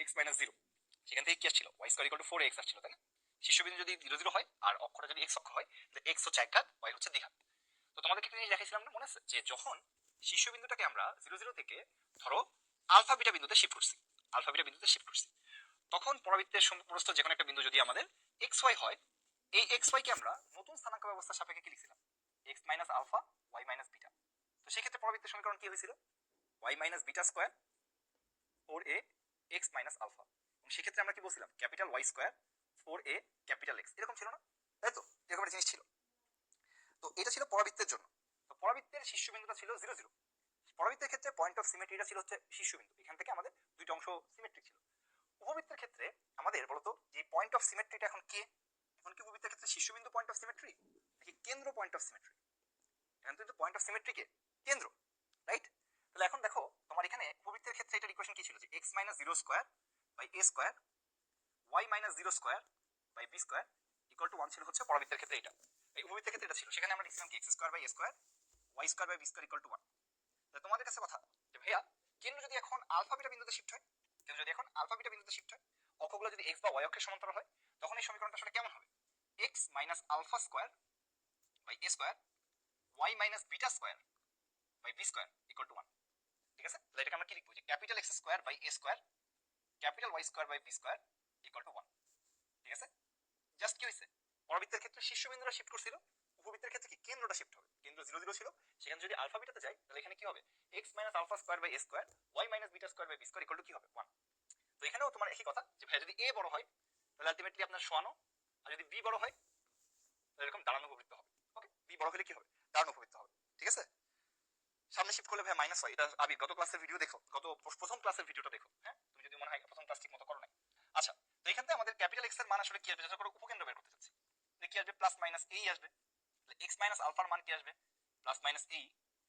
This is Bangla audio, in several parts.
এক্স মাইনাস জিরো, সেখান থেকে কি আসছিল Y square equal two 4x আসছিল, তাই না? শীর্ষবিন্দু যদি 0 0 হয় আর অক্ষটা যদি x অক্ষ হয়, তাহলে x হচ্ছে এক ঘাত, y হচ্ছে দ্বিঘাত। তো তোমাদেরকে একটা জিনিস দেখাইছিলাম না, মনে আছে? যে যখন শীর্ষবিন্দুটাকে আমরা 0 0 থেকে ধরো আলফা বিটা বিন্দুতে শিফট করছি, তখন পরাবৃত্তের সমপ্রস্থ যে কোনো একটা বিন্দু যদি আমাদের এক্স ওয়াই হয়, এই এক্স ওয়াই কে আমরা নতুন স্থানাঙ্ক ব্যবস্থার সাপেক্ষে কি লিখছিলাম? X minus alpha Y minus beta. তো সেক্ষেত্রে পরাবৃত্তের সমীকরণ কি হয়েছিল? Y minus beta square 4a X minus alpha. এবং সেক্ষেত্রে আমরা কি বলছিলাম? Capital Y square 4a capital X, এরকম ছিল না? তাই তো, এরকম একটা জিনিস ছিল। তো এটা ছিল পরাবৃত্তের জন্য। তো পরাবৃত্তের শীর্ষবিন্দুটা ছিল 0 0। পরাবৃত্তের ক্ষেত্রে পয়েন্ট অফ সিমেট্রিটা ছিল হচ্ছে শীর্ষবিন্দু, এখান থেকে আমাদের দুইটা অংশ সিমেট্রিক ছিল। উপবৃত্তের ক্ষেত্রে আমাদের বলতো যে পয়েন্ট অফ সিমেট্রিটা এখন কে? এখন কি উপবৃত্তের ক্ষেত্রে শীর্ষবিন্দু পয়েন্ট অফ সিমেট্রি নাকি কেন্দ্র পয়েন্ট অফ সিমেট্রি? এখন কিন্তু পয়েন্ট অফ সিমেট্রি কে? কেন্দ্র, রাইট? তাহলে এখন দেখো তোমার এখানে উপবৃত্তের ক্ষেত্রে এটার ইকুয়েশন কি ছিল? যে x minus 0 square by a square y minus 0 square by b square equal to 1 ছিল হচ্ছে পরাবৃত্তের ক্ষেত্রে এটা। এই উপবৃত্তের ক্ষেত্রে এটা ছিল, সেখানে আমরা লিখছিলাম কি x square by a square y square by b square equal to 1। তাহলে তোমাদের কাছে কথা যে ভাইয়া কেন্দ্র যদি এখন আলফা বিটা বিন্দুতে শিফট হয়, অক্ষগুলো যদি x বা y অক্ষের সমান্তরাল হয়, তখন এই সমীকরণটা আসলে কেমন হবে? x minus alpha square by a square y minus beta square by b square equal to 1। ঠিক আছে? তাহলে এটাকে আমরা কি লিখবো? যে capital x square by a square capital y square by b square equal to 1। ঠিক আছে? জাস্ট কি হইছে? পরাবৃত্তের ক্ষেত্রে শীর্ষবিন্দুটা শিফট করছিল, উপবৃত্তের ক্ষেত্রে কি কেন্দ্রটা শিফট হবে। কেন্দ্র 0 0 ছিল, সেখানে যদি আলফা বিটাতে যাই, তাহলে এখানে কি হবে? x minus alpha square by a square y minus beta square by b square equal to কি হবে? 1। তো এখানেও তোমার একই কথা যে ভাই যদি a বড় হয় তাহলে আলটিমেটলি আপনার শোয়ানো, আর যদি b বড় হয় তাহলে এরকম দাঁড়ানো উপবৃত্ত হবে। ওকে, b বড় হলে কি হবে? দাঁড়ানো উপবৃত্ত হবে। ঠিক আছে? সামনে শিফট করলে ভাই মাইনাস হয়। এটা আবি গত ক্লাসের ভিডিও দেখো, প্রথম ক্লাসের ভিডিওটা দেখো। হ্যাঁ, তুমি যদি মনে হয় প্রথম ক্লাস ঠিক মতো করো নাই। আচ্ছা, তো এখান থেকে আমাদের ক্যাপিটাল এক্স এর মান আসলে কি আসবে? যেটা করে উপকেন্দ্র বের করতে চাচ্ছি, কি আসবে? প্লাস মাইনাস এই আসবে। তাহলে এক্স মাইনাস আলফার মান কি আসবে? প্লাস মাইনাস এই।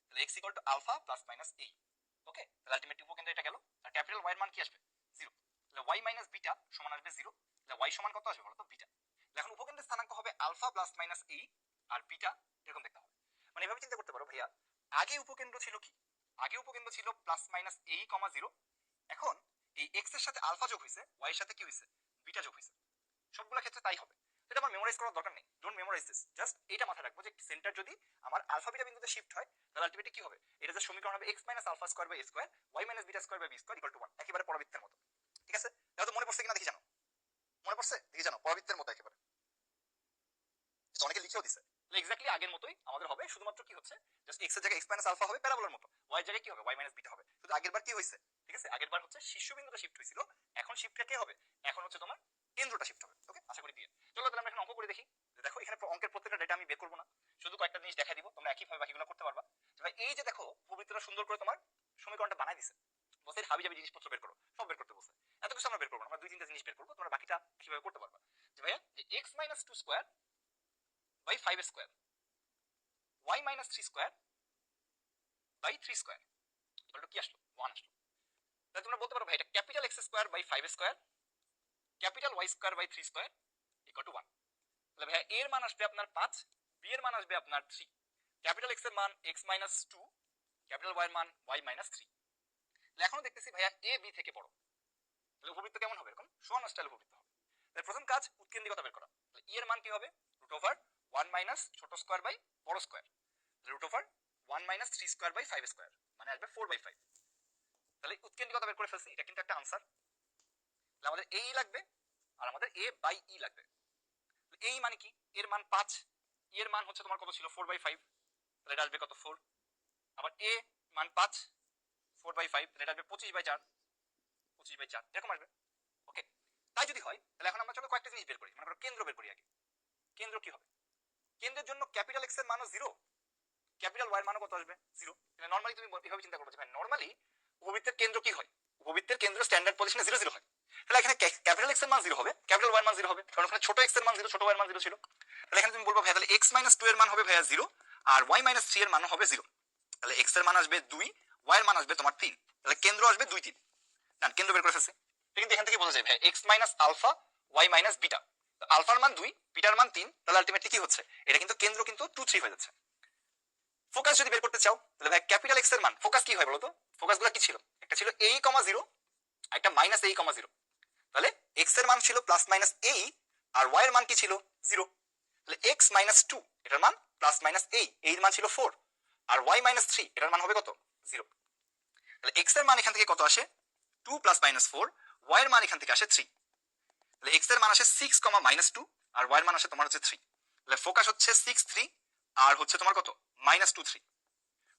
তাহলে x equal to alpha plus minus এই। ওকে, তাহলে আলটিমেটলি উপকেন্দ্র এটা গেল। আর ক্যাপিটাল ওয়াই এর মান কি আসবে? 0। তাহলে ওয়াই মাইনাস বিটা সমান আসবে 0। তাহলে ওয়াই সমান কত আসবে বলো তো? বিটা। এখন উপকেন্দ্রের স্থানাঙ্ক হবে আলফা প্লাস মাইনাস এই আর বিটা এরকম দেখতে হবে। মানে এভাবে চিন্তা করতে পারো ভাইয়া, আগে উপকেন্দ্র ছিল কি? আগে উপকেন্দ্র ছিল প্লাস মাইনাস এই কমা 0। এখন এই এক্স এর সাথে আলফা যোগ হয়েছে, ওয়াই এর সাথে কি হয়েছে? বিটা যোগ হয়েছে। সবগুলো ক্ষেত্রে তাই হবে। এটা আমার মেমোরাইজ করার দরকার নেই, ডোন্ট মেমোরাইজ দিস। জাস্ট এটা মাথায় রাখবো যে সেন্টার যদি আমার আলফা বিটা বিন্দুতে শিফট হয়, তাহলে আলটিমেটলি কি হবে? এটা যে সমীকরণ হবে x minus alpha square by a square y minus beta square by b square equal to 1, একেবারে পরাবৃত্তের মতো। ঠিক আছে? এটা তো মনে পড়ছে কিনা দেখি জানো? মনে পড়ছে? দেখি জানো, পরাবৃত্তের মতো একেবারে। অনেকে লিখেও দিছে। এক্স্যাক্টলি আগের মতোই আমাদের হবে, শুধুমাত্র কি হচ্ছে? জাস্ট এক্স এর জায়গায় এক্স মাইনাস আলফা হবে প্যারাবোলার মতো, ওয়াই এর জায়গায় কি হবে? ওয়াই মাইনাস বিটা হবে। শুধু আগের বার কি হয়েছে? ঠিক আছে, আগের বার হচ্ছে শীর্ষবিন্দুটা শিফট হয়েছিল, এখন শিফটটা কে হবে? এখন হচ্ছে তোমার কেন্দ্রটা শিফট হবে। ওকে, আশা করি দিয়ে। চলো তাহলে আমরা এখন অঙ্ক করে দেখি। দেখো এখানে অঙ্কের প্রত্যেকটা ডেটা আমি বের করবো না, শুধু কয়েকটা জিনিস দেখাই দিব, তোমরা একইভাবে বাকিগুলো করতে পারবা। ভাই এই যে দেখো উপবৃত্তটা সুন্দর করে তোমার সমীকরণটা বানাই দিছে, বলছে হাবি জাবি জিনিসপত্র বের করো, সব বের করতে বলছে। এত কিছু আমরা বের করবো না, আমরা দুই তিনটা জিনিস বের করবো, তোমরা বাকিটা কিভাবে করতে পারবা। যে ভাইয়া যে x minus 2 square by 5 square y minus 3 square by 3 square equal to কি আসলো? 1 আসলো। তাহলে তোমরা বলতে পারো ভাই এটা capital X square by 5 square capital Y square by 3 square equal to 1। তাহলে ভাই এর মান আসবে আপনার 5, বি এর মান আসবে আপনার 3। ক্যাপিটাল এক্স এর মান x মাইনাস 2, ক্যাপিটাল ওয়াই এর মান y মাইনাস 3। তাহলে এখনো দেখতেছি ভাইয়া এ বি থেকে বড়, তাহলে উপবৃত্ত কেমন হবে? এরকম সমান স্টাইল উপবৃত্ত হবে। তাহলে প্রথম কাজ উৎকেন্দ্রিকতা বের করা। তাহলে ই এর মান কি হবে? রুট ওভার 1 মাইনাস ছোট স্কয়ার বাই বড় square, root over 1 minus 3 square by 5 square, মানে আসবে 4 বাই 5। তাহলে উৎকেন্দ্রিকতা বের করে ফেলছি, এটা কিন্তু একটা আনসার। তাহলে আমাদের এই লাগবে আর আমাদের এ বাই ই লাগবে। এই মানে কি? এর মান 5, এর মান হচ্ছে তোমার কত ছিল? 4 বাই 5, তাহলে এটা আসবে কত? 4। আবার এ মান 5 4 বাই 5, তাহলে এটা আসবে 25 বাই 4, 25 বাই 4 এরকম আসবে। ওকে, তাই যদি হয় তাহলে এখন আমরা চলো কয়েকটা জিনিস বের করি। মনে করো কেন্দ্র বের করি আগে। কেন্দ্র কি হবে? কেন্দ্রের জন্য ক্যাপিটাল এক্স এর মানও 0, ক্যাপিটাল ওয়াই এর মানও কত আসবে? 0। তাহলে নরমালি তুমি এভাবে চিন্তা করবে যে ভাই নরমালি উপবৃত্তের কেন্দ্র কি হয়? উপবৃত্তের কেন্দ্র স্ট্যান্ডার্ড পজিশনে 0 0 হয়। তাহলে এখানে ক্যাপিটাল এক্স এর মান 0 হবে, ক্যাপিটাল ওয়াই এর মান 0 হবে, কারণ এখানে ছোট এক্স এর মান 0, ছোট ওয়াই এর মান 0 ছিল। তাহলে এখানে তুমি বলবো ভাই তাহলে x মাইনাস 2 এর মান হবে ভাইয়া 0 আর y মাইনাস 3 এর মানও হবে 0। তাহলে x এর মান আসবে 2, y এর মান আসবে তোমার 3। তাহলে কেন্দ্র আসবে 2 3। না, কেন্দ্র বের করে ফেলছে। কিন্তু এখান থেকে বোঝা যায় ভাই x minus alpha y minus beta, আলফার মান 2 বিটার মান 3, তাহলে আলটিমেটলি কি হচ্ছে? এটা কিন্তু কেন্দ্র কিন্তু 2 3 হয়ে যাচ্ছে। ফোকাস যদি বের করতে চাও তাহলে ভাই ক্যাপিটাল এক্স এর মান, ফোকাস কি হয় বলতো? ফোকাস গুলো কি ছিল? একটা ছিল a, 0, একটা মাইনাস এই কমা জিরো। তাহলে এক্স এর মান ছিল প্লাস মাইনাস এই, আর ওয়াই এর মান কি ছিল জিরো। তাহলে এক্স মাইনাস টু এটার মান প্লাস মাইনাস এই, এর মান ছিল ফোর, আর ওয়াই মাইনাস থ্রি এটার মান হবে কত জিরো। তাহলে এক্স এর মান এখান থেকে কত আসে two plus minus four, y এর মান এখান থেকে আসে থ্রি। তাহলে এক্স এর মান আসে সিক্স কমা মাইনাস টু, আর ওয়াই এর মান আসে তোমার হচ্ছে থ্রি। তাহলে ফোকাস হচ্ছে সিক্স থ্রি, আর হচ্ছে তোমার কত মাইনাস টু থ্রি।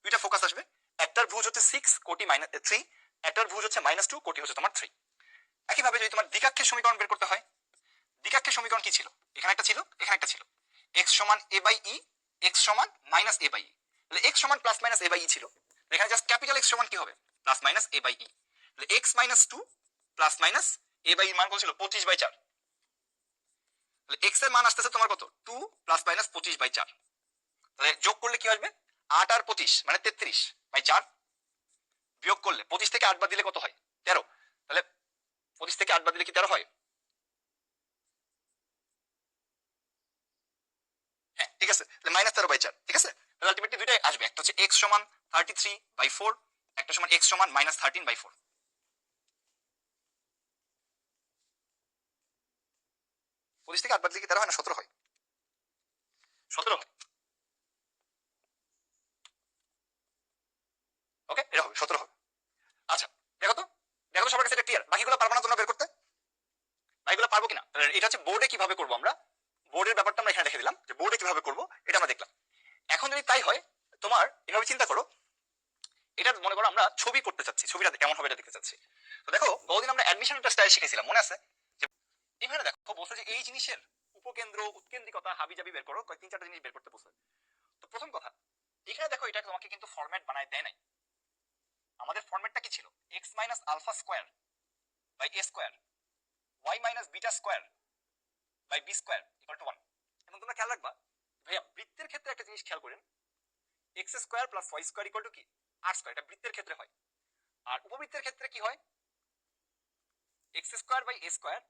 দুইটা ফোকাস আসবে, একটার ভুজ হচ্ছে সিক্স কোটি মাইনাস থ্রি, একটার ভুজ হচ্ছে মাইনাস টু কোটি হচ্ছে তোমার থ্রি। একইভাবে যদি তোমার দ্বিঘাক্ষের সমীকরণ বের করতে হয়, দ্বিঘাক্ষের সমীকরণ কি ছিল, এখানে একটা ছিল এখানে একটা ছিল, এক্স সমান এ বাই ই, এক্স সমান মাইনাস এ বাই ই। তাহলে এক্স সমান plus minus A by E ছিল, এখানে জাস্ট ক্যাপিটাল এক্স সমান কি হবে plus minus A by E. তাহলে X minus two plus minus A by E মান কত ছিল 25/4। তাহলে এক্স এর মান আসতেছে তোমার কত টু প্লাস মাইনাস 25/4। তাহলে যোগ করলে কি আসবে 8 আর 25 মানে 33/4, বিয়োগ করলে 25 থেকে 8 বাদ দিলে কত হয় 13। তাহলে 25 থেকে 8 বাদ দিলে কি 13 হয়? হ্যাঁ ঠিক আছে, তাহলে মাইনাস 13/4। ঠিক আছে, তাহলে আলটিমেটলি দুইটাই আসবে, একটা হচ্ছে এক্স সমান 33/4, একটা সমান এক্স সমান মাইনাস 13/4। 25 থেকে 8 বাদ দিলে কি 13 হয় না 17 হয়? 17 হয়। ওকে, এটা হবে 17 হবে। আচ্ছা দেখো তো, দেখো তো সবার কাছে এটা ক্লিয়ার, বাকিগুলো পারবো না তোমরা বের করতে? বাকিগুলো পারবো কিনা? এটা হচ্ছে বোর্ডে কিভাবে করবো আমরা, বোর্ডের ব্যাপারটা আমরা এখানে দেখে দিলাম যে বোর্ডে কিভাবে করবো এটা আমরা দেখলাম। এখন যদি তাই হয় তোমার এভাবে চিন্তা করো, এটা মনে করো আমরা ছবি করতে চাচ্ছি, ছবিটা কেমন হবে এটা দেখতে চাচ্ছি। তো দেখো বহুদিন আমরা অ্যাডমিশনটা স্টাইল শিখেছিলাম মনে আছে, যে এখানে দেখো বলছে যে এই জিনিসের উপকেন্দ্র উৎকেন্দ্রিকতা হাবিজাবি বের করো, তিন চারটা জিনিস বের করতে বলছে। তো প্রথম কথা এখানে দেখো এটা তোমাকে কিন্তু ফরম্যাট বানায় দেয় নাই। আমাদের ফরম্যাটটা কি ছিল x minus alpha square by a square, y minus beta square by b square equal to 1। এবং তোমরা খেয়াল রাখবা ভাইয়া বৃত্তের ক্ষেত্রে একটা জিনিস খেয়াল করেন, x square plus y square equal to কি আর স্কোয়ার, এটা বৃত্তের ক্ষেত্রে হয়। আর উপবৃত্তের ক্ষেত্রে কি হয় x square by a square,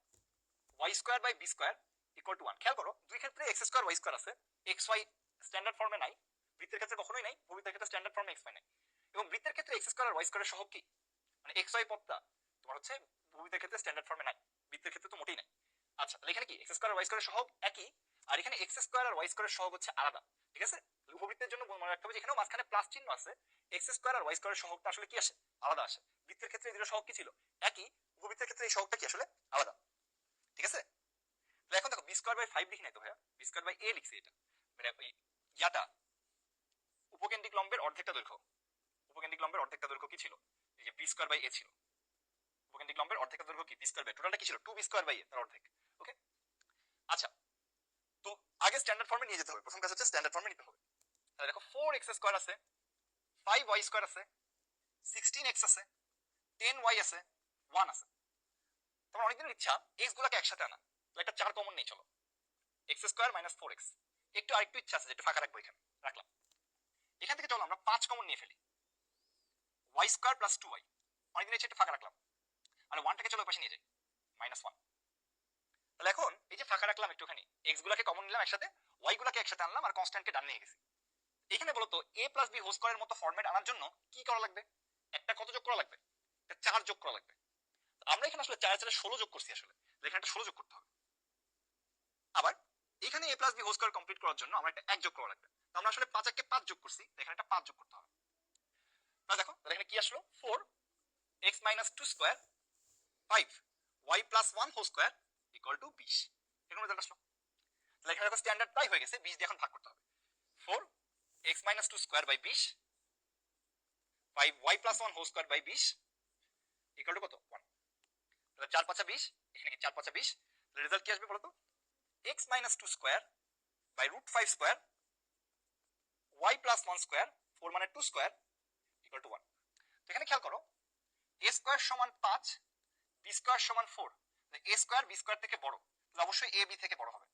y square by b square equal to 1। খেয়াল করো দুই ক্ষেত্রে এক্স স্কোয়ার ওয়াই স্কোয়ার আছে, এক্স ওয়াই স্ট্যান্ডার্ড ফর্মে নাই, বৃত্তের ক্ষেত্রে কখনোই নাই, উপবৃত্তের ক্ষেত্রে স্ট্যান্ডার্ড ফর্মে এক্স ওয়াই নাই। এবং বৃত্তের ক্ষেত্রে এক্স স্কোয়ার আর ওয়াই স্কোয়ারের সহগ কি, মানে এক্স ওয়াই পদটা তোমার হচ্ছে উপবৃত্তের ক্ষেত্রে স্ট্যান্ডার্ড ফর্মে নাই, বৃত্তের ক্ষেত্রে তো মোটেই নাই। আচ্ছা তাহলে এখানে কি এক্স স্কোয়ার আর ওয়াই স্কোয়ারের সহগ একই, আর এখানে এক্স স্কোয়ার আর ওয়াই স্কোয়ারের সহগ হচ্ছে আলাদা। ঠিক আছে, উপবৃত্তের জন্য মনে রাখতে হবে যে এখানেও মাঝখানে প্লাস চিহ্ন আছে, এক্স স্কোয়ার আর ওয়াই স্কোয়ারের সহগটা আসলে কি আসে আলাদা আসে। বৃত্তের ক্ষেত্রে এই দুটো সহগ কি ছিল একই, উপবৃত্তের ক্ষেত্রে এই সহগটা কি আসলে আলাদা। ঠিক আছে, তাহলে এখন দেখো বি স্কোয়ার বাই 5 লিখি নাই তো ভাইয়া, বি স্কোয়ার বাই এ লিখছি। এটা মানে ওই ইয়াটা উপকেন্দ্রিক লম্বের অর্ধেকটা দৈর্ঘ্য, উপকেন্দ্রিক লম্বের অর্ধেকটা দৈর্ঘ্য কি ছিল এই যে বি স্কোয়ার বাই এ ছিল, উপকেন্দ্রিক লম্বের অর্ধেকটা দৈর্ঘ্য কি বি স্কোয়ার বাই, টোটালটা কি ছিল 2 বি স্কোয়ার বাই এ তার অর্ধেক। ওকে আচ্ছা, তো আগে স্ট্যান্ডার্ড ফর্মে নিয়ে যেতে হবে, প্রথম কাজ হচ্ছে স্ট্যান্ডার্ড ফর্মে নিতে হবে। তাহলে দেখো 4x স্কোয়ার আছে, 5y স্কোয়ার আছে, 16x আছে, 10y আছে, 1 আছে। তোমার অনেকদিনের ইচ্ছা x গুলাকে একসাথে আনা, তো একটা 4 কমন নেই, চলো x স্কোয়ার মাইনাস 4x। একটু আরেকটু ইচ্ছা আছে যেটা ফাঁকা রাখবো, এখানে রাখলাম। এখান থেকে চলো আমরা 5 কমন নিয়ে ফেলি, y স্কোয়ার প্লাস 2y, অনেকদিন ইচ্ছা একটু ফাঁকা রাখলাম, আর 1টাকে চলো পাশে নিয়ে যাই -1। তাহলে এখন এই যে ফাঁকা রাখলাম একটুখানি, x গুলাকে কমন নিলাম একসাথে, y গুলাকে একসাথে আনলাম, আর কনস্ট্যান্টকে ডান নিয়ে গেছি। এখানে বলতো a প্লাস বি হোল স্কয়ারের মতো ফরম্যাট আনার জন্য কি করা লাগবে, একটা কত যোগ করা লাগবে, একটা 4 যোগ করা লাগবে। আমরা এখানে আসলে 4 4 16 যোগ করছি, আসলে এখানে একটা 16 যোগ করতে হবে। আবার এখানে a plus b whole square complete করার জন্য আমরা একটা 1 যোগ করা লাগবে, তো আমরা আসলে 5 কে 5 যোগ করছি, এখানে একটা 5 যোগ করতে হবে। তাহলে দেখো তাহলে এখানে কি আসলো 4x minus 2 square 5y plus 1 whole square equal to 20। এরকম রেজাল্ট আসলো। তাহলে এখানে দেখো স্ট্যান্ডার্ড প্রায় হয়ে গেছে, 20 দিয়ে এখন ভাগ করতে হবে। 4x minus 2 square by 20, 5y plus 1 whole square by 20 equal to কত 1। তাহলে 4 5 20, এখানে কি 4 5 20, তাহলে রেজাল্ট কি আসবে বলো তো, x minus 2 square by root 5 square, y plus 1 square, 4 মানে 2 স্কয়ার ইকুয়াল টু 1। তো এখানে খেয়াল করো a স্কয়ার সমান 5, b স্কয়ার সমান 4, a স্কয়ার b স্কয়ার থেকে বড়, তাহলে অবশ্যই a b থেকে বড় হবে।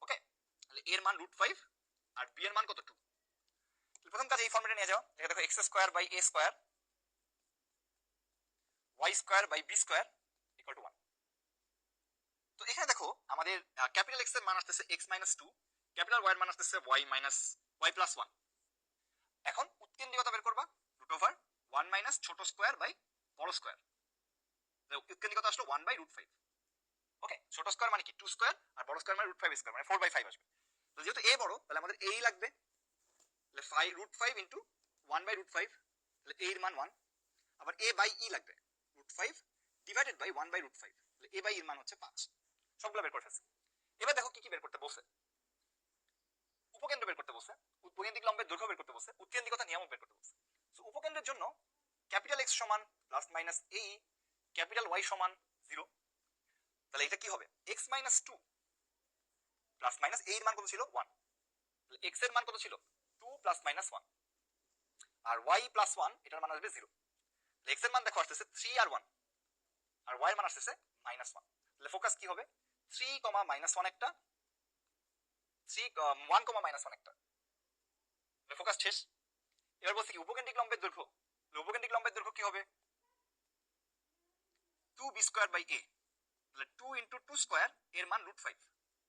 ওকে, তাহলে a এর মান রুট 5 আর b এর মান কত 2। প্রথম কাজ এই ফর্মেটে নিয়ে যাও, দেখো x square by a square, y square by b square equal to 1। তো এখানে দেখো আমাদের ক্যাপিটাল x এর মান আসছে x মাইনাস 2, ক্যাপিটাল y এর মান আসছে y মাইনাস y প্লাস 1। এখন উৎকেন্দ্রিকতা বের করবা, রুট ওভার 1 মাইনাস ছোট স্কয়ার বাই বড় স্কয়ার। উৎকেন্দ্রিকতা আসলো 1/√5। ওকে, ছোট স্কয়ার মানে কি 2 স্কয়ার, আর বড় স্কয়ার মানে √5 স্কয়ার, মানে 4/5 আসবে। তো যেহেতু a বড়, তাহলে আমাদের a লাগবে, তাহলে 5 √5 ইনটু 1/√5, তাহলে a এর মান 1। আবার a বাই e লাগবে, √5 ডিভাইডেড বাই 1/√5, তাহলে a বাই e এর মান হচ্ছে 5। সবগুলো বের করে ফেলছি। এবার দেখো কি কি বের করতে বলছে। উপকেন্দ্র বের করতে বলছে, উপকেন্দ্রিক লম্বের দৈর্ঘ্য বের করতে বলছে, উৎকেন্দ্রিকতা নিয়ামক বের করতে বলছে। সো উপকেন্দ্রের জন্য ক্যাপিটাল X সমান plus minus a, capital Y সমান 0। তাহলে এটা কি হবে, x minus 2 plus minus a এর মান কত ছিল 1, তাহলে x এর মান কত ছিল 2 প্লাস মাইনাস 1, আর y প্লাস 1 এটার মান আসবে 0। x এর মান দেখো আসতেছে 3 আর 1, আর y এর মান আসতেছে মাইনাস 1। তাহলে ফোকাস কি হবে 3, -1 একটা, 1, -1 একটা, ফোকাস শেষ। এবার বলছি কি উপকেন্দ্রিক লম্বের দৈর্ঘ্য, উপকেন্দ্রিক লম্বের দৈর্ঘ্য কি হবে 2b² a, তাহলে 2 ইন্টু 2 স্কয়ার এর মান √5,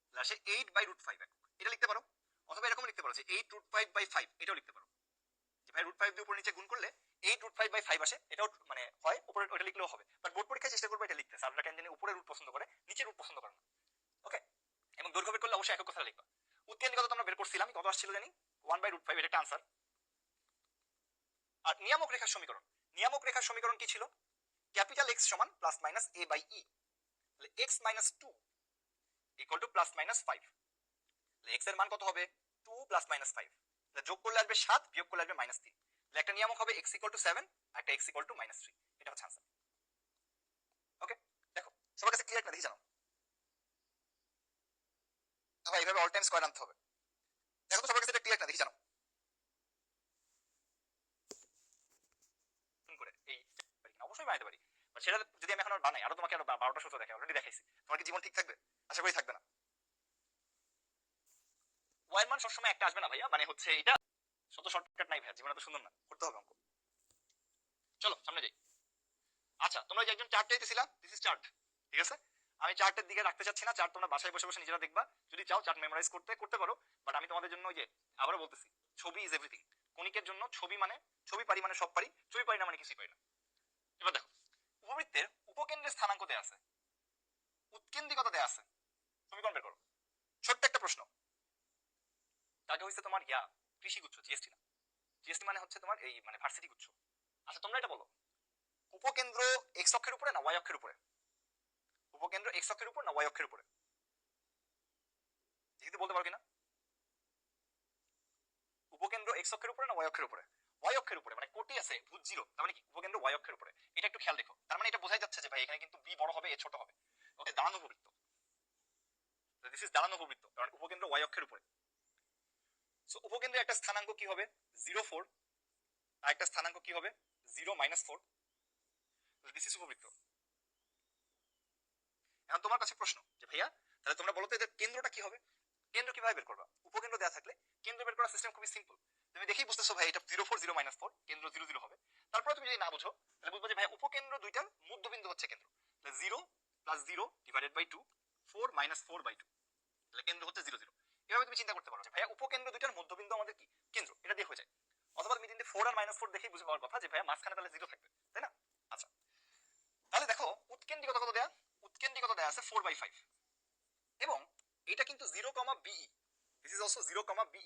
তাহলে আসে 8/√5 একক। এটা লিখতে পারো, অথবা এরকম লিখতে পারো যে 8√5/5, এটাও লিখতে পারো যে ভাই √5 দিয়ে উপর নিচে গুণ করলে 8√5/5 আসে, এটাও মানে হয় উপরে ওটা লিখলেও হবে। বাট বোর্ড পরীক্ষায় চেষ্টা করবে এটা লিখতে, স্যাররা কেন জানি উপরে রুট পছন্দ করে, নিচে রুট পছন্দ করে না। ওকে, এবং দৈর্ঘ্য বের করলে অবশ্যই একক কথা লিখবা। উৎকেন্দ্রিকতা তো আমরা বের করছিলাম, কত আসছিল জানি 1/√5, এটা একটা আনসার। আর নিয়ামক রেখার সমীকরণ, নিয়ামক রেখার সমীকরণ কি ছিল, ক্যাপিটাল X সমান plus minus a by e, তাহলে x minus 2 equal to plus minus 5, তাহলে x এর মান কত হবে 2 প্লাস মাইনাস 5, তাহলে যোগ করলে আসবে 7, বিয়োগ করলে আসবে -3, তাহলে একটা নিয়ামক হবে x ইকুয়াল টু 7 আর একটা x ইকুয়াল টু -3, এটা হচ্ছে আনসার। ওকে, দেখো সবার কাছে ক্লিয়ার না দেখি জানো, আবার এইভাবে অল টাইম স্কয়ার আনতে হবে। দেখো তো সবার কাছে এটা ক্লিয়ার না দেখি জানো করে এই অবশ্যই বানাইতে পারি, বাট সেটা যদি আমি এখন আর বানাই আরো তোমাকে আরো 12টা সূত্র দেখাই, অলরেডি দেখাইছি, তোমার কি জীবন ঠিক থাকবে? আশা করি থাকবে না। ওয়াই মান সবসময় একটা আসবে না ভাইয়া, মানে হচ্ছে এটা শত শর্টকাট নাই ভাইয়া, জীবন এত সুন্দর না, করতে হবে অঙ্ক। চলো সামনে যাই। আচ্ছা তোমরা যে একজন চার্ট চাইতেছিলা, দিস ইজ চার্ট, ঠিক আছে। আমি চার্টের দিকে রাখতে চাচ্ছি না, চার্ট তোমরা বাসায় বসে বসে নিজেরা দেখবা, যদি চাও চার্ট মেমোরাইজ করতে করতে পারো, বাট আমি তোমাদের জন্য ওই যে আবারও বলতেছি, ছবি ইজ এভরিথিং। কণিকের জন্য ছবি মানে, ছবি পারি মানে সব পারি, ছবি পারি না মানে কিছুই পারি না। এবার দেখো উপবৃত্তের উপকেন্দ্রের স্থানাঙ্ক দেয়া আছে, উৎকেন্দ্রিকতা দেয়া আছে, সমীকরণ বের করো। ছোট্ট একটা প্রশ্ন, তাকে হচ্ছে তোমার কৃষি গুচ্ছ, জিএসটি না, জিএসটি মানে হচ্ছে তোমার এই মানে ভার্সিটি গুচ্ছ। আচ্ছা তোমরা এটা বলো, উপকেন্দ্র এক্স অক্ষের উপরে না ওয়াই অক্ষের উপরে, উপকেন্দ্র এক্স অক্ষের উপর না ওয়াই অক্ষের উপরে, যদি বলতে পারো কিনা। উপকেন্দ্র এক্স অক্ষের উপরে না ওয়াই অক্ষের উপরে, ওয়াই অক্ষের উপরে, মানে কোটি আছে ভূত 0, তার মানে কি উপকেন্দ্র ওয়াই অক্ষের উপরে। এটা একটু খেয়াল রেখো, তার মানে এটা বোঝাই যাচ্ছে যে ভাই এখানে কিন্তু বি বড় হবে এ ছোট হবে। ওকে, দাঁড়ানো উপবৃত্ত, দিস ইজ দাঁড়ানো উপবৃত্ত, কারণ উপকেন্দ্র ওয়াই অক্ষের উপরে। সো উপকেন্দ্রের একটা স্থানাঙ্ক কি হবে 0, 4, আর একটা স্থানাঙ্ক কি হবে 0, -4, দিস ইজ উপবৃত্ত। এখন তোমার কাছে প্রশ্ন যে ভাইয়া তাহলে তোমরা বলো তো এদের কেন্দ্রটা কি হবে, কেন্দ্র কিভাবে বের করবা। উপকেন্দ্র দেওয়া থাকলে কেন্দ্র বের করার সিস্টেম খুবই সিম্পল, তুমি দেখেই বুঝতেছো ভাই এটা 0, 4, 0, -4, কেন্দ্র 0, 0 হবে। তারপরে তুমি যদি না বুঝো তাহলে বুঝবো যে ভাই উপকেন্দ্র দুইটার মধ্যবিন্দু হচ্ছে কেন্দ্র, তাহলে 0 + 0 / 2, 4 - 4/2, তাহলে কেন্দ্র হচ্ছে 0, 0। এভাবে তুমি চিন্তা করতে পারো যে ভাইয়া উপকেন্দ্র দুইটার মধ্যবিন্দু আমাদের কি কেন্দ্র, এটা দিয়ে হয়ে যায়। অথবা তুমি তিনটে 4 আর -4 দেখেই বুঝে পাওয়ার কথা যে ভাইয়া মাঝখানে তাহলে 0 থাকবে, তাই না। আচ্ছা তাহলে দেখো উৎকেন্দ্রিকতা কত দেয়া, উৎকেন্দ্রিকতা দেয়া আছে 4/5, এবং এটা কিন্তু 0, BE, this is also 0, BE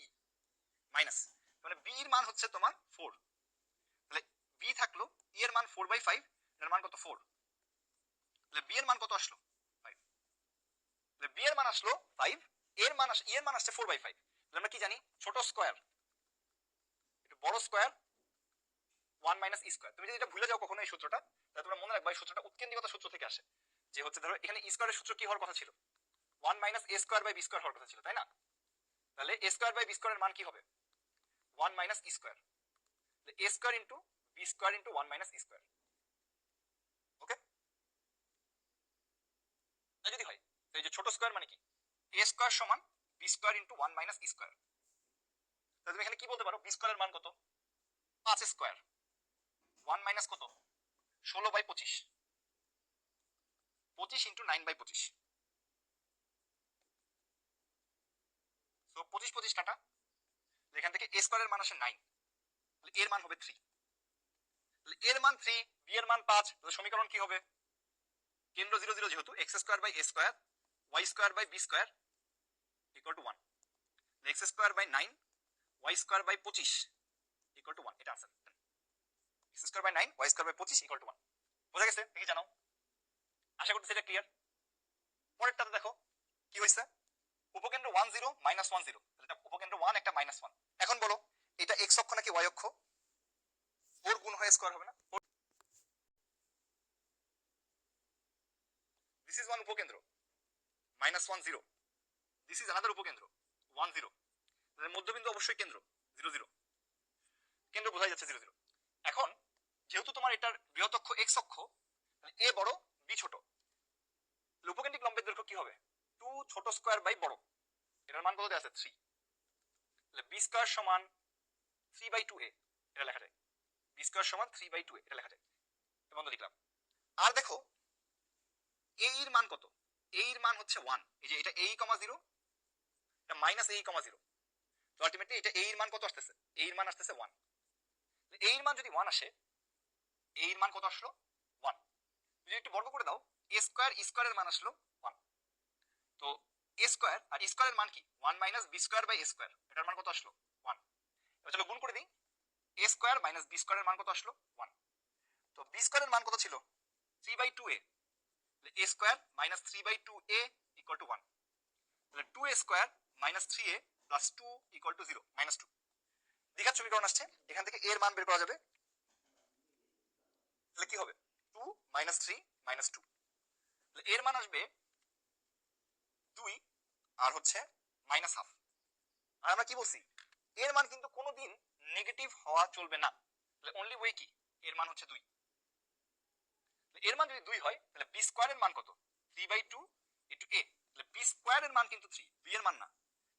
minus, মানে বি এর মান হচ্ছে তোমার 4, তাহলে বি থাকলো, ই এর মান 4/5, এর মান কত 4, তাহলে বি এর মান কত আসলো 5, তাহলে বি এর মান আসলো 5, এর মান ই এর মান আসছে 4/5, তাহলে আমরা কি জানি ছোট স্কয়ার একটু বড় স্কয়ার 1 - e²। তুমি যদি এটা ভুলে যাও কখনো এই সূত্রটা, তাহলে তোমরা মনে রাখবা এই সূত্রটা উৎকেন্দ্রিকতা সূত্র থেকে আসে, যে হচ্ছে ধরো এখানে ই স্কয়ারের সূত্র কি হওয়ার কথা ছিল 1 - a² / b² হওয়ার কথা ছিল, তাই না। তাহলে a²/b² এর মান কি হবে 1 - e², a² into b² into 1 - e²। ওকে, তাই যদি হয় এই যে ছোট স্কয়ার মানে কি a² সমান b² ইন্টু 1 - e²। তাহলে তুমি এখানে কি বলতে পারো b² এর মান কত 5² 1 মাইনাস কত 16/25, 25 ইন্টু 9/25, তো 25 25 কাটা, এখান থেকে a² এর মান আসে 9, তাহলে এর মান হবে 3, তাহলে এর মান 3, বি এর মান 5, তাহলে সমীকরণ কি হবে কেন্দ্র 0 0 যেহেতু x square by a square y square by b square equal to 1, x square by 9 y square by 25 equal to 1, এটা answer. x square by 9 y square by 25 equal to 1। বোঝা গেছে? দেখি জানাও। আশা করতেছি এটা ক্লিয়ার। পরেরটাতে দেখো কি হইছে, উপকেন্দ্র 1 0 মাইনাস 1 0, এটা উপকেন্দ্র 1 একটা মাইনাস 1। এখন বলো এটা x অক্ষ নাকি y অক্ষ? 4 গুণ হয়ে স্কয়ার হবে না? দিস ইজ ওয়ান উপকেন্দ্র মাইনাস 1 0, দিস ইজ আনাদার উপকেন্দ্র 1 0, তাহলে মধ্যবিন্দু অবশ্যই কেন্দ্র 0 0, কেন্দ্র বোঝাই যাচ্ছে 0 0। এখন যেহেতু তোমার এটার বৃহৎ অক্ষ x অক্ষ, তাহলে a বড় b ছোট, তাহলে উপকেন্দ্রিক লম্বের দৈর্ঘ্য কি হবে? 2 ছোট স্কয়ার বাই বড়, এটার মান কত দেয়া আছে? 3, তাহলে b স্কয়ার সমান 3 বাই 2a, এটা লেখা যায়। b স্কয়ার সমান 3 বাই 2a, এটা লেখা যায়। এবং লিখলাম। আর দেখো a এর মান কত? a এর মান হচ্ছে 1, এই যে এটা a, 0, এটা মাইনাস a, 0, তো আলটিমেটলি এটা a এর মান কত আসতেছে? a এর মান আসতেছে 1। a এর মান যদি 1 আসে, a এর মান কত আসলো? 1। যদি একটু বর্গ করে দাও, a স্কয়ার e স্কয়ারের মান আসলো 1। তো a স্কয়ার আর e স্কয়ারের মান কি? 1 minus b square by a square, এটার মান কত আসলো? 1। এবার চলো গুণ করে দিই, a স্কয়ার মাইনাস b স্কয়ারের মান কত আসলো? 1। তো b স্কয়ারের মান কত ছিল? 3 বাই 2a, তাহলে a স্কয়ার minus 3 by 2a equal to 1, তাহলে 2a স্কয়ার minus 3a plus 2 equal to 0, minus 2। দ্বিঘাত সমীকরণ আসছে, এখান থেকে a এর মান বের করা যাবে, তাহলে কি হবে? 2 মাইনাস 3 মাইনাস 2, তাহলে এর মান আসবে 2 আর হচ্ছে মাইনাস হাফ। আর আমরা কি বলছি? এর মান কিন্তু কোনোদিন নেগেটিভ হওয়া চলবে না, তাহলে অনলি ওয়ে কি? এর মান হচ্ছে 2। এর মান যদি 2 হয়, তাহলে b স্কয়ারের মান কত? 3 বাই 2 ইনটু a, তাহলে b স্কয়ারের মান কিন্তু 3, b এর মান না,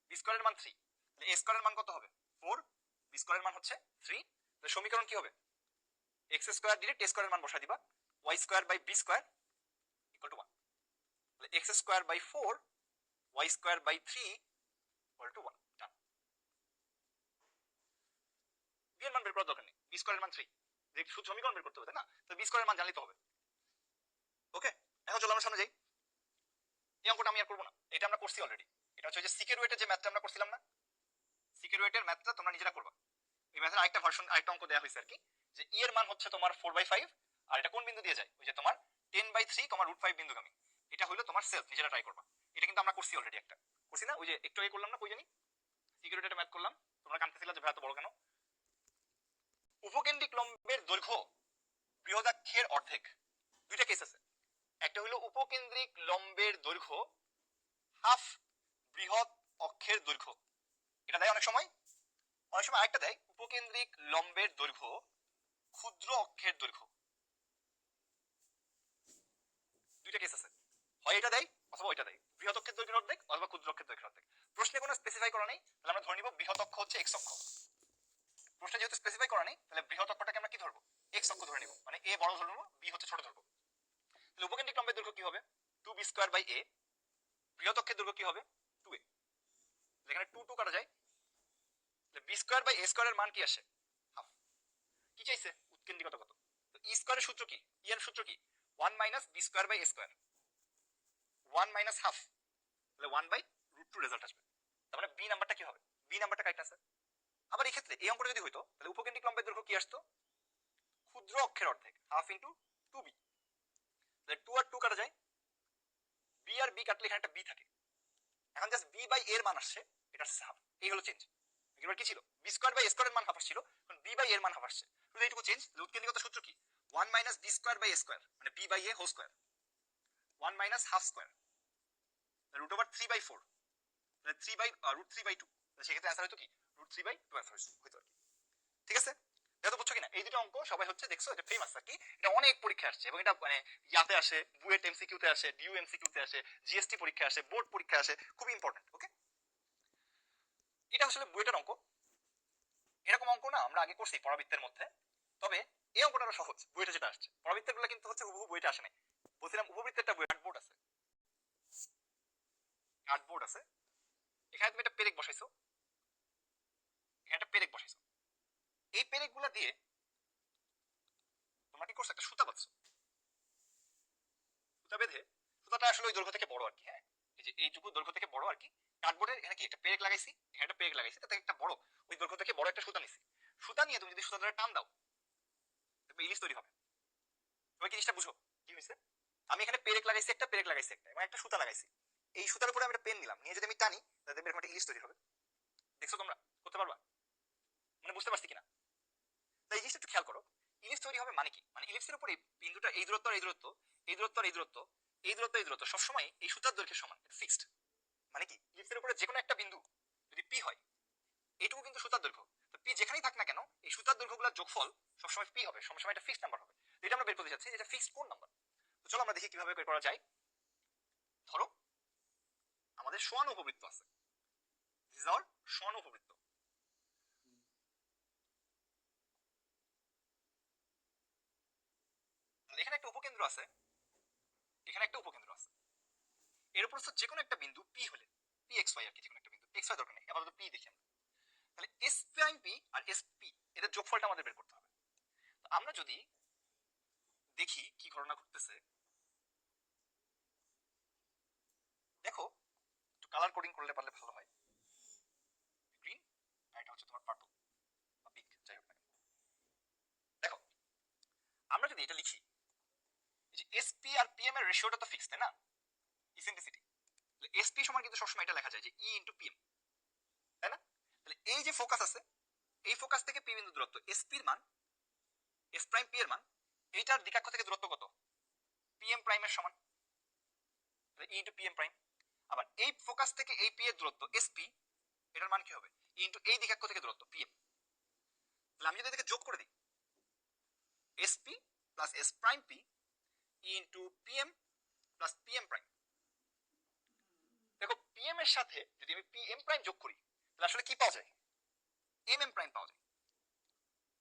b স্কয়ারের মান 3, তাহলে a স্কয়ারের মান কত হবে? 4, b স্কয়ারের মান হচ্ছে 3, তাহলে সমীকরণ কি হবে? x স্কয়ার ডিরেক্ট a স্কয়ারের মান বসাই দিবা, y square by b square equal to 1, তাহলে x square by 4 y square by 3 equal to 1। Done. b এর মান বের করার দরকার নেই, b স্কয়ারের মান 3, যে শুধু সমীকরণ বের করতে হবে, তাই না? তো b স্কয়ারের মান জানলেই তো হবে। ওকে, এখন চলো আমরা সামনে যাই। এই অঙ্কটা আমি আর করবো না, এটা আমরা করছি অলরেডি। এটা হচ্ছে যে সিকের ওয়েটের যে ম্যাথটা আমরা করছিলাম না, সিকের ওয়েটের ম্যাথটা তোমরা নিজেরা করবা। এই ম্যাথের আরেকটা ভার্সন, আরেকটা অঙ্ক দেওয়া হয়েছে আর কি, যে ই এর মান হচ্ছে তোমার 4/5, আর এটা কোন বিন্দু দিয়ে যায়? ওই যে তোমার 10/3, √5 বিন্দুগামী। এটা হলো তোমার সেলফ, নিজেরা ট্রাই করবা। এটা কিন্তু আমরা করছি অলরেডি, একটা করছি না? ওই যে একটু আগে করলাম না, কই জানি সিকের ওয়েটের ম্যাথ করলাম, তোমরা কাঁদতেছিলা যে ভাই এত বড় কেন? উপকেন্দ্রিক লম্বের দৈর্ঘ্য বৃহদাক্ষের অর্ধেক। দুইটা কেস আছে, একটা হলো উপকেন্দ্রিক লম্বের দৈর্ঘ্য হাফ বৃহৎ অক্ষের দৈর্ঘ্য, এটা দেয় অনেক সময়। অনেক সময় আরেকটা দেয় উপকেন্দ্রিক লম্বের দৈর্ঘ্য ক্ষুদ্র অক্ষের দৈর্ঘ্য। দুইটা কেস আছে, হয় এটা দেয় অথবা ওইটা দেয়, বৃহৎ অক্ষের দৈর্ঘ্যের অর্ধেক অথবা ক্ষুদ্র অক্ষের দৈর্ঘ্যের অর্ধেক। প্রশ্নে কোনো স্পেসিফাই করা নেই, তাহলে আমরা ধরে নিব বৃহৎ অক্ষ হচ্ছে এক্স অক্ষ। প্রশ্নে যেহেতু স্পেসিফাই করা নেই, তাহলে বৃহৎ অক্ষটাকে আমরা কি ধরবো? এক্স অক্ষ ধরে নিব, মানে এ বড় ধরবো, বি হচ্ছে ছোট ধরবো। তাহলে উপকেন্দ্রিক লম্বের দৈর্ঘ্য কি হবে? 2b square by a। বৃহৎ অক্ষের দৈর্ঘ্য কি হবে? 2a। যেখানে 2 2 কাটা যায়, তাহলে b স্কয়ার বাই a স্কয়ারের মান কি আসে? হাফ। কি চাইছে? উৎকেন্দ্রিকতা কত? তো ই স্কয়ারের সূত্র কি? ই এর সূত্র কি? 1 minus b square by a square, 1 minus half, তাহলে 1/√2 রেজাল্ট আসবে। তার মানে বি নাম্বারটা কি হবে? বি নাম্বারটা কারেক্ট আছে। আবার এই ক্ষেত্রে এই অঙ্কটা যদি হইতো, তাহলে উপকেন্দ্রিক লম্বের দৈর্ঘ্য কি আসতো? ক্ষুদ্র অক্ষের অর্ধেক, হাফ ইন্টু 2b। তাহলে 2 আর 2 কাটা যায়, বি আর বি কাটলে এখানে একটা বি থাকে। এখন জাস্ট বি বাই এর মান আসছে, এটা আসছে হাফ। এই হলো চেঞ্জ। এবার কি ছিল? বি স্কয়ার বাই এ স্কয়ারের মান হাফ আসছিল, এখন বি বাই এর মান হাফ আসছে। শুধু এইটুকু চেঞ্জ। উৎকেন্দ্রিকতার সূত্র কি? 1 minus B square by A square, মানে B by A whole square, 1 minus half square, √3/4, তাহলে 3/√3/2, সেক্ষেত্রে অ্যান্সার হয়তো কি? √3/2 অ্যান্সার হইতো আর কি। ঠিক আছে, এটা তো বুঝছো কিনা? এই দুটো অঙ্ক সবাই হচ্ছে দেখছো, এটা ফেমাস আর কি, এটা অনেক পরীক্ষা আসছে, এবং এটা মানে ইয়াতে আসে, বুয়েট এমসিকিউতে আসে, ডিইউ এমসিকিউতে আসে, জিএসটি পরীক্ষা আসে, বোর্ড পরীক্ষা আসে, খুবই ইম্পর্টেন্ট। ওকে, এটা আসলে বুয়েটের অঙ্ক। এরকম অঙ্ক না আমরা আগে করছি পরাবৃত্তের মধ্যে, তবে এই অঙ্কটা আরো সহজ। বুয়েটে যেটা আসছে, পরাবৃত্তের গুলো কিন্তু হচ্ছে হুবহু বুয়েটে আসে নাই। বলছিলাম উপবৃত্তেরটা কার্ডবোর্ড আছে, কার্ডবোর্ড আছে, এখানে তুমি একটা পেরেক বসাইছো, এখানে একটা পেরেক বসাইছো, এই পেরেক গুলা দিয়ে তোমরা কি করছো? একটা সুতা বাঁধছো, সুতা বেঁধে, সুতাটা আসলে ওই দৈর্ঘ্য থেকে বড় আর কি, হ্যাঁ এই যে এইটুকু দৈর্ঘ্য থেকে বড় আর কি। কার্ডবোর্ডের এখানে কি একটা পেরেক লাগাইছি, এখানে একটা পেরেক লাগাইছি, তাতে একটা বড় ওই দৈর্ঘ্য থেকে বড় একটা সুতা নিছি। সুতা নিয়ে তুমি যদি সুতা ধরে টান দাও দেখবে ইলিশ তৈরি হবে। তুমি কি জিনিসটা বুঝো কি হয়েছে? আমি এখানে পেরেক লাগাইছি একটা, পেরেক লাগাইছি একটা, এবং একটা সুতা লাগাইছি। এই সুতার উপরে আমি একটা পেন নিলাম, নিয়ে যদি আমি টানি তাহলে দেখবে এরকম একটা ইলিশ তৈরি হবে। দেখছো তোমরা করতে পারবা? মানে বুঝতে পারছি কিনা? তাই এই জিনিসটা একটু খেয়াল করো। ইলিশ তৈরি হবে মানে কি, মানে ইলিশের উপরে বিন্দুটা এই দূরত্ব আর এই দূরত্ব, এই দূরত্ব আর এই দূরত্ব, এই দূরত্ব এই দূরত্ব সবসময় এই সুতার দৈর্ঘ্যের সমান, ফিক্সড। মানে কি ইলিশের উপরে যে কোনো একটা বিন্দু যদি পি হয়, এইটুকু কিন্তু সুতার দৈর্ঘ্য। তো পি যেখানেই থাক না কেন এই সুতার দৈর্ঘ্যগুলোর যোগফল সবসময় পি হবে, সবসময় একটা ফিক্সড নাম্বার হবে। এটা আমরা বের করতে যাচ্ছি যেটা ফিক্সড কোন নাম্বার। তো চলো আমরা দেখি কিভাবে বের করা যায়। ধরো আমাদের সোয়ান উপবৃত্ত আছে, দিস ইজ আওয়ার সোয়ান উপবৃত্ত। এখানে একটা উপকেন্দ্র আছে, এখানে একটা উপকেন্দ্র আছে, এর উপর যে কোনো একটা বিন্দু পি হলে, পি এক্স ওয়াই আর কি, যে কোনো একটা বিন্দু, এক্স ওয়াই দরকার নেই, আপাতত পি দেখি আমরা। তাহলে S prime P R S P এদের যোগফলটা আমাদের বের করতে হবে। তো আমরা যদি দেখি কি ঘটনা ঘটতেছে, দেখো একটু কালার কোডিং করলে পারলে ভালো হয়। গ্রিন আর এটা হচ্ছে তোমার পার্পল বা পিঙ্ক, যাই হোক না কেন। দেখো আমরা যদি এটা লিখি যে এসপি আর পিএম এর রেশিওটা তো ফিক্স, তাই না, ইসেন্ট্রিসিটি। তাহলে এসপি সমান কিন্তু সবসময় এটা লেখা যায় যে ই ইন্টু পিএম, তাই না? তাহলে এই যে ফোকাস আছে, এই ফোকাস থেকে পি বিন্দু দূরত্ব, এসপির মান, এস প্রাইম পি এর মান, এইটার দিকাক্ষ থেকে দূরত্ব কত, পিএম প্রাইমের সমান, ই ইন্টু পিএম প্রাইম। আবার এই ফোকাস থেকে এই পি এর দূরত্ব এসপি, এটার মান কি হবে, ই ইন্টু এই দিকাক্ষ থেকে দূরত্ব পিএম। তাহলে আমি যদি এটাকে যোগ করে দিই, SP plus S prime P into PM plus PM prime. দেখো পিএম এর সাথে যদি আমি পিএম প্রাইম যোগ করি তাহলে আসলে কি পাওয়া যায়, এম এম প্রাইম পাওয়া যায়।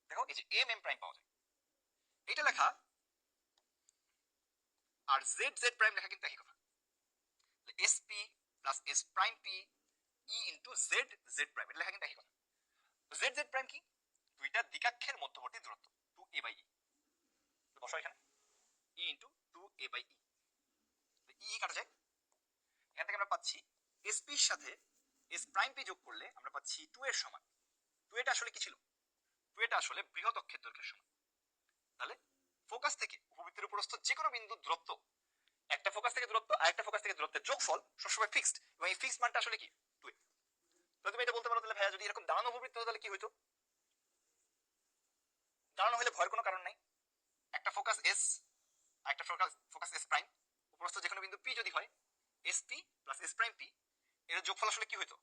দেখো এই যে এম এম প্রাইম পাওয়া যায়, এটা লেখা আর জেড জেড প্রাইম লেখা কিন্তু একই কথা। S P plus S prime P E into Z Z prime, এটা লেখা কিন্তু একই কথা। জেড জেড প্রাইম কি, দুইটা দিকাক্ষের মধ্যবর্তী দূরত্ব, টু এ বাই ই। বসো এখানে ই ইন্টু টু এ বাই ই, ই কাটা যায়। এখান থেকে আমরা পাচ্ছি এসপি এর সাথে এস প্রাইম পি যোগ করলে আমরা পাচ্ছি 2 এর সমান। 2 এটা আসলে কি ছিল, 2 এটা আসলে বৃহৎ অক্ষের দৈর্ঘ্যের সমান। তাহলে ফোকাস থেকে উপবৃত্তের উপরস্থ যে কোনো বিন্দুর দূরত্ব, একটা ফোকাস থেকে দূরত্ব আর একটা ফোকাস থেকে দূরত্বের যোগফল সবসময় ফিক্সড, এবং এই ফিক্সড মানটা আসলে কি 2। তো তুমি এটা বলতে পারো তাহলে ভাইয়া যদি এরকম দাঁড়ানো উপবৃত্ত হতো তাহলে কি হইতো? দাঁড়ানো হলে ভয়ের কোনো কারণ নাই। একটা ফোকাস এস আর একটা ফোকাস ফোকাস এস প্রাইম, উপরস্থ যে কোনো বিন্দু পি যদি হয়, S P plus S prime P, এর যোগফল আসলে কি হইতো,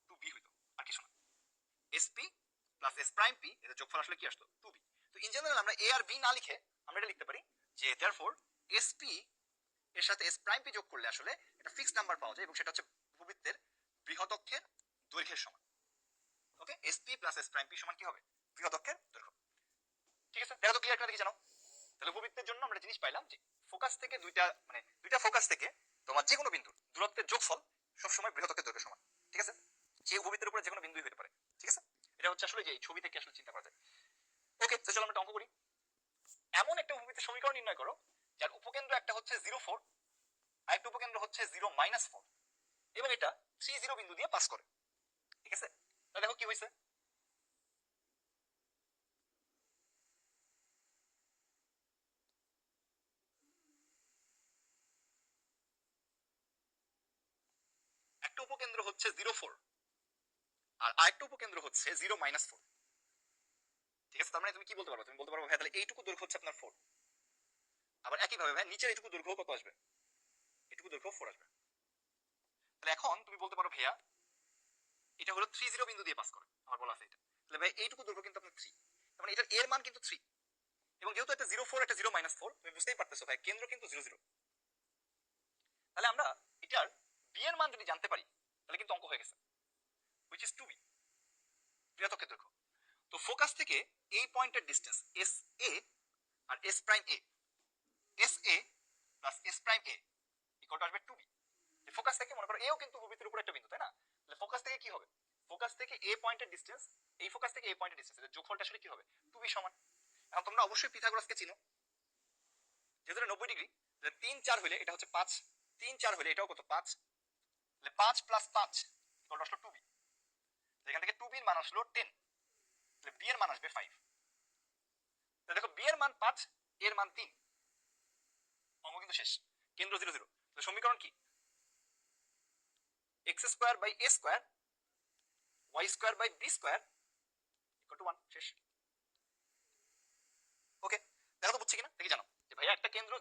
2b হইতো, আর কিছু না। SP plus S prime P এর যোগফল আসলে কি আসতো, 2b। তো ইন জেনারেল আমরা এ আর বি না লিখে আমরা এটা লিখতে পারি যে দেয়ারফর এসপি এর সাথে এস প্রাইম পি যোগ করলে আসলে একটা ফিক্সড নাম্বার পাওয়া যায়, এবং সেটা হচ্ছে উপবৃত্তের বৃহৎ অক্ষের দৈর্ঘ্যের সমান। Okay, SP plus S prime P সমান কি হবে, বৃহৎ অক্ষের দৈর্ঘ্য। ঠিক আছে, দেখা তো ক্লিয়ার কিনা দেখি জানো। তাহলে উপবৃত্তের জন্য আমরা জিনিস পাইলাম যে ফোকাস থেকে দুইটা, মানে দুইটা ফোকাস থেকে তোমার যে কোনো বিন্দুর দূরত্বের যোগফল সবসময় বৃহৎ অক্ষের দৈর্ঘ্যের সমান। ঠিক আছে, সেই উপবৃত্তের উপরে যে কোনো বিন্দুই হতে পারে। ঠিক আছে, এটা হচ্ছে আসলে যে এই ছবি থেকে আসলে চিন্তা করা যায়। ওকে, তো চলো আমরা অঙ্ক করি। এমন একটা উপবৃত্তের সমীকরণ নির্ণয় করো যার উপকেন্দ্র একটা হচ্ছে 0,4 আর একটা উপকেন্দ্র হচ্ছে 0,-4, এবং এটা 3,0 বিন্দু দিয়ে পাস করে। ঠিক আছে, তাহলে দেখো কি হয়েছে। একটা উপকেন্দ্র হচ্ছে 0,4 আর আরেকটা উপকেন্দ্র হচ্ছে 0,-4। ঠিক আছে, তার মানে তুমি কি বলতে পারো, তুমি বলতে পারো ভাই তাহলে এইটুকু দৈর্ঘ্য হচ্ছে আপনার 4, আবার একইভাবে ভাই নিচের এইটুকু দৈর্ঘ্য কত আসবে, এটুকু দৈর্ঘ্য 4 আসবে। তাহলে এখন তুমি বলতে পারো ভাইয়া এটা হলো 3,0 বিন্দু দিয়ে পাস করে, আমার বলা আছে এটা। তাহলে ভাই এইটুকু দৈর্ঘ্য কিন্তু আপনার 3, মানে এটার এর মান কিন্তু 3, এবং যেহেতু একটা 0,4 একটা 0,-4 তুমি বুঝতেই পারতেছো ভাই কেন্দ্র কিন্তু 0,0। তাহলে আমরা এটার বি এর মান যদি জানতে পারি তাহলে কিন্তু অঙ্ক হয়ে গেছে, which is 2b, বৃহৎ অক্ষের দৈর্ঘ্য। তো ফোকাস থেকে এই পয়েন্টের ডিসটেন্স এস এ আর S prime A, S A plus S prime A equal to আসবে 2b। ফোকাস থেকে মনে করো এও কিন্তু উপবৃত্তের উপর একটা বিন্দু, তাই না? তাহলে ফোকাস থেকে কি হবে, ফোকাস থেকে এ পয়েন্টের ডিসটেন্স, এই ফোকাস থেকে এ পয়েন্টের ডিসটেন্স, এর যোগফলটা আসলে কি হবে, 2b সমান। এখন তোমরা অবশ্যই পিথাগোরাসকে চিনো, যেহেতু 90 ডিগ্রি, 4 হলে এটা হচ্ছে 5, 3 4 হলে এটাও কত 5, তাহলে 5 প্লাস 5 ইকুয়াল আসলো 2b। এখান থেকে 2b এর মান আসলো 10, তাহলে b এর মান আসবে 5। তাহলে দেখো b এর মান 5, এর মান 3, অঙ্ক কিন্তু শেষ। কেন্দ্র 0 0। তাহলে সমীকরণ কি? x square by a square y square by b square equal to 1, শেষ। ওকে, দেখো তো বুঝছি কিনা, দেখি জানো যে ভাইয়া একটা কেন্দ্র